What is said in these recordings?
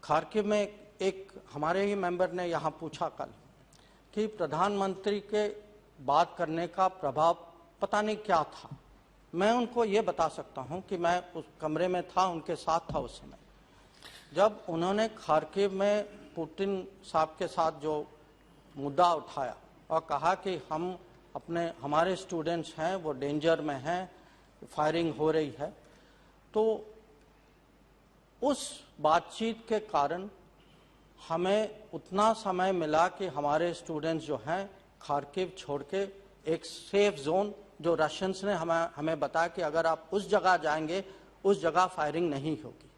Kharkiv में एक हमारे ही मेंबर ने यहाँ पूछा कल कि प्रधानमंत्री के बात करने का प्रभाव पता नहीं क्या था। मैं उनको ये बता सकता हूँ कि मैं उस कमरे में था, उनके साथ था उस समय जब उन्होंने खार्किव में पुतिन साहब के साथ जो मुद्दा उठाया और कहा कि हमारे स्टूडेंट्स हैं वो डेंजर में हैं, फायरिंग हो रही है। तो उस बातचीत के कारण हमें उतना समय मिला कि हमारे स्टूडेंट्स जो हैं खार्किव छोड़ के एक सेफ जोन जो रशियंस ने हमें बताया कि अगर आप उस जगह जाएंगे उस जगह फायरिंग नहीं होगी।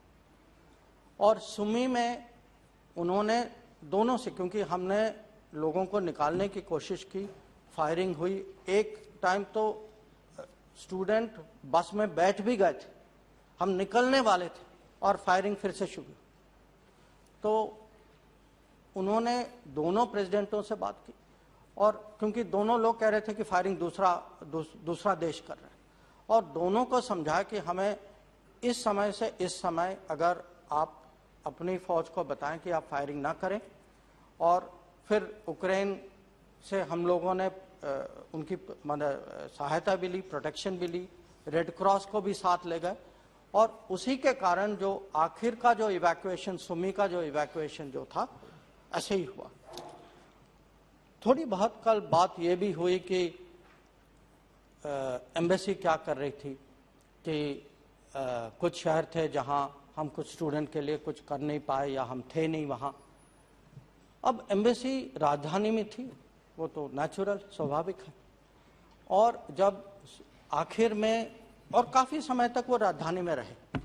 और सुमी में उन्होंने दोनों से, क्योंकि हमने लोगों को निकालने की कोशिश की, फायरिंग हुई। एक टाइम तो स्टूडेंट बस में बैठ भी गए थे, हम निकलने वाले थे और फायरिंग फिर से शुरू। तो उन्होंने दोनों प्रेसिडेंटों से बात की और क्योंकि दोनों लोग कह रहे थे कि फायरिंग दूसरा देश कर रहा है, और दोनों को समझा कि हमें इस समय से इस समय अगर आप अपनी फौज को बताएं कि आप फायरिंग ना करें। और फिर यूक्रेन से हम लोगों ने उनकी सहायता भी ली, प्रोटेक्शन भी ली, रेड क्रॉस को भी साथ ले गए। और उसी के कारण जो आखिर का जो इवैक्यूएशन, सुमी का जो इवैक्यूएशन जो था, ऐसे ही हुआ। थोड़ी बहुत कल बात ये भी हुई कि एम्बेसी क्या कर रही थी कि कुछ शहर थे जहां हम कुछ स्टूडेंट के लिए कुछ कर नहीं पाए या हम थे नहीं वहां। अब एम्बेसी राजधानी में थी, वो तो नेचुरल स्वाभाविक है। और जब आखिर में और काफी समय तक वो राजधानी में रहे,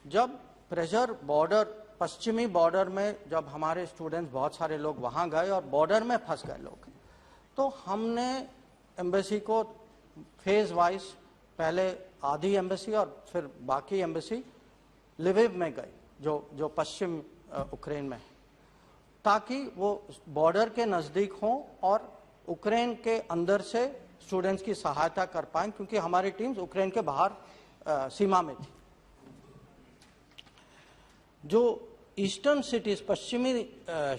जब प्रेशर बॉर्डर, पश्चिमी बॉर्डर में जब हमारे स्टूडेंट्स बहुत सारे लोग वहां गए और बॉर्डर में फंस गए लोग, तो हमने एम्बेसी को फेज वाइज पहले आधी एम्बेसी और फिर बाकी एम्बेसी लिविव में गई जो पश्चिम यूक्रेन में है, ताकि वो बॉर्डर के नजदीक हों और यूक्रेन के अंदर से स्टूडेंट्स की सहायता कर पाएं, क्योंकि हमारी टीम्स यूक्रेन के बाहर सीमा में थी। जो ईस्टर्न सिटीज, पश्चिमी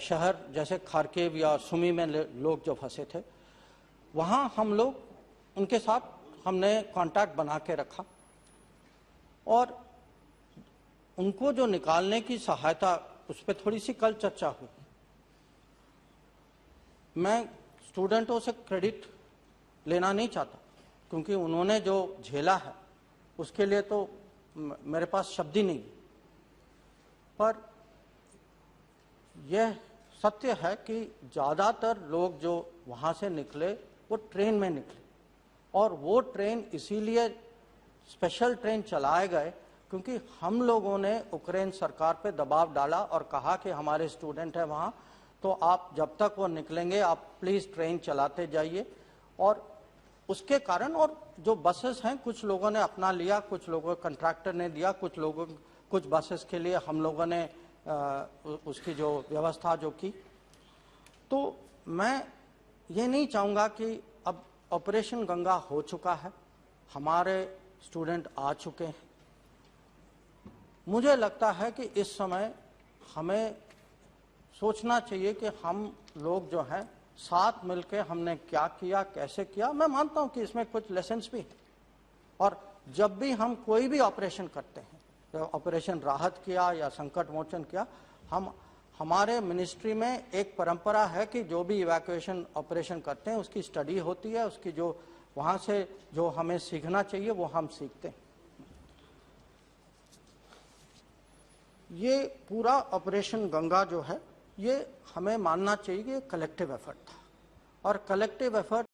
शहर जैसे खार्किव या सुमी में लोग जो फंसे थे, वहां हम लोग उनके साथ हमने कांटेक्ट बना के रखा और उनको जो निकालने की सहायता, उस पर थोड़ी सी कल चर्चा हुई। मैं स्टूडेंटों से क्रेडिट लेना नहीं चाहता, क्योंकि उन्होंने जो झेला है उसके लिए तो मेरे पास शब्द ही नहीं। पर यह सत्य है कि ज़्यादातर लोग जो वहाँ से निकले वो ट्रेन में निकले, और वो ट्रेन इसीलिए स्पेशल ट्रेन चलाए गए क्योंकि हम लोगों ने यूक्रेन सरकार पे दबाव डाला और कहा कि हमारे स्टूडेंट हैं वहाँ, तो आप जब तक वो निकलेंगे आप प्लीज़ ट्रेन चलाते जाइए। और उसके कारण, और जो बसेस हैं कुछ लोगों ने अपना लिया, कुछ लोगों कंट्रैक्टर ने दिया, कुछ बसेस के लिए हम लोगों ने उसकी जो व्यवस्था जो की। तो मैं ये नहीं चाहूँगा कि अब ऑपरेशन गंगा हो चुका है, हमारे स्टूडेंट आ चुके हैं। मुझे लगता है कि इस समय हमें सोचना चाहिए कि हम लोग जो हैं साथ मिलकर हमने क्या किया, कैसे किया। मैं मानता हूं कि इसमें कुछ लेसन्स भी हैं, और जब भी हम कोई भी ऑपरेशन करते हैं, तो ऑपरेशन राहत किया या संकट मोचन किया, हमारे मिनिस्ट्री में एक परंपरा है कि जो भी इवैक्यूएशन ऑपरेशन करते हैं उसकी स्टडी होती है, उसकी जो वहाँ से जो हमें सीखना चाहिए वो हम सीखते हैं। ये पूरा ऑपरेशन गंगा जो है, ये हमें मानना चाहिए कि कलेक्टिव एफर्ट था, और कलेक्टिव एफर्ट